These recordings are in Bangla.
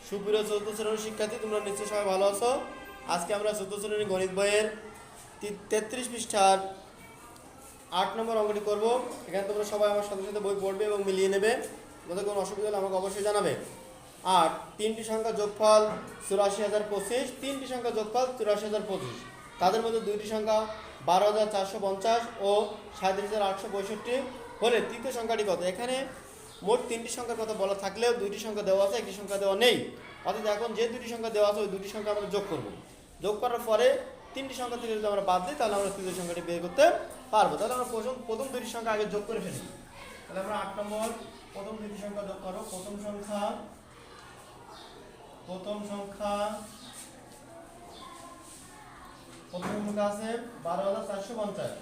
সুপ্রিয় চতুর্থ শ্রেণীর শিক্ষার্থী, তোমরা নিশ্চয়ই সবাই ভালো আছো। আজকে আমরা চতুর্থ শ্রেণীর গণিত বইয়ের 33 পৃষ্ঠার 8 নম্বর অঙ্কটি করব। এখানে তোমরা সবাই আমার সাথে সাথে বই পড়বে এবং মিলিয়ে নেবে। তোমাদের কোনো অসুবিধা হলে আমাকে অবশ্যই জানাবে। আর তিনটি সংখ্যা যোগফল 84,025, তিনটি সংখ্যা যোগফল 84,025, তাদের মধ্যে দুইটি সংখ্যা 12,450 ও 37,865 হলে তৃতীয় সংখ্যাটি কত? এখানে মোট তিনটি সংখ্যার কথা বলা থাকলেও দুইটি সংখ্যা দেওয়া আছে, একটি সংখ্যা দেওয়া নেই। অর্থাৎ এখন যে দুটি সংখ্যা দেওয়া আছে ওই দুটি সংখ্যা আমরা যোগ করব। যোগ করার পরে তিনটি সংখ্যা থেকে যদি আমরা বাদ দিই তাহলে আমরা তৃতীয় সংখ্যাটি বের করতে পারবো। তাহলে আমরা প্রথম দুটি সংখ্যা আগে যোগ করে ফেলি। তাহলে আমরা 8 নম্বর প্রথম দুটি সংখ্যা যোগ করব। প্রথম সংখ্যা আছে 12,450,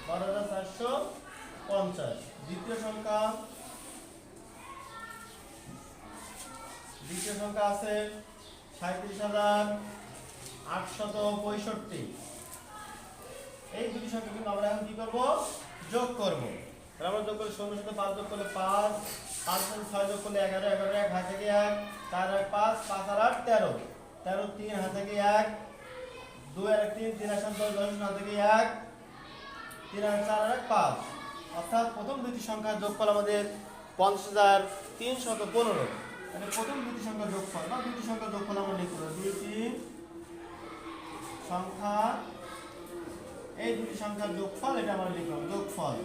12,450। দ্বিতীয় সংখ্যা আছে 37,865। এই দুটি সংখ্যা কিন্তু আমরা এখন কি করব? যোগ করব। তাহলে আমরা যোগ করলে 16 সাথে 5 যোগ করলে 5, 5 সাথে 6 যোগ করলে 11, 11 1 হাত থেকে 1, 4 আর 5, 5 আর 8 13, 13 3 হাত থেকে 1, 2 আর 3, 3 আর 7 10, 10 হাত থেকে 1, 3 আর 4 আর 5। অর্থাৎ প্রথম দুটি সংখ্যার যোগফল আমাদের 50,315। মানে প্রথম দুটি সংখ্যার যোগফল বা দুটি সংখ্যার যোগফল আমরা লিখব। দুটি সংখ্যা, এই দুটি সংখ্যার যোগফল এটা আমরা লিখলাম যোগফল।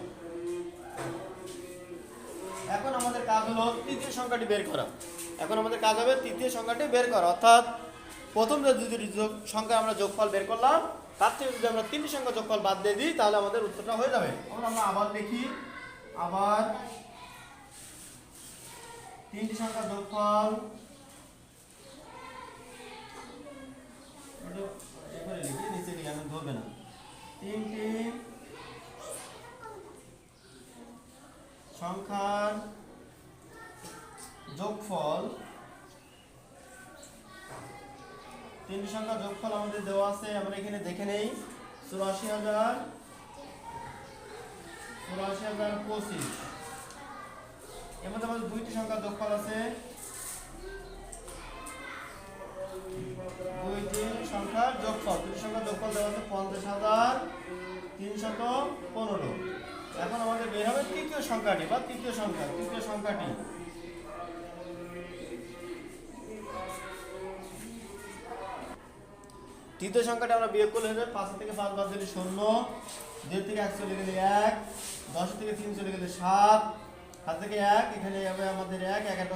এখন আমাদের কাজ হলো তৃতীয় সংখ্যাটি বের করা। তৃতীয় সংখ্যাটি বের করা। অর্থাৎ প্রথম যে দুটি সংখ্যা আমরা যোগফল বের করলাম তার থেকে যদি আমরা তিনটি সংখ্যা যোগফল বাদ দিয়ে দিই তাহলে আমাদের উত্তরটা হয়ে যাবে। আমরা আবার লিখি, আবার তিনটি সংখ্যা যোগফল লিখি, নিচে লিখি, আমি ধরবে না। তিনটি সংখ্যার যোগফল, তিনটি সংখ্যার যোগফল আমাদের দেওয়া আছে। আমরা এখানে দেখে নেই 84,025। এর মধ্যে আমাদের দুইটি সংখ্যার যোগফল আছে, দুইটি সংখ্যার যোগফল দেওয়া আছে 50,315। এখন আমাদের বের হবে তৃতীয় সংখ্যাটি বা তৃতীয় সংখ্যাটি। তৃতীয় সংখ্যাটি আমরা বিয়োগ করলে হবে 5 থেকে 5 বাদ দিলে 0, 2 থেকে 1 চলে গেলে 1, 10 থেকে 3 চলে গেলে 7, হাত থেকে 1, এখানে হবে আমাদের 1, 1 এর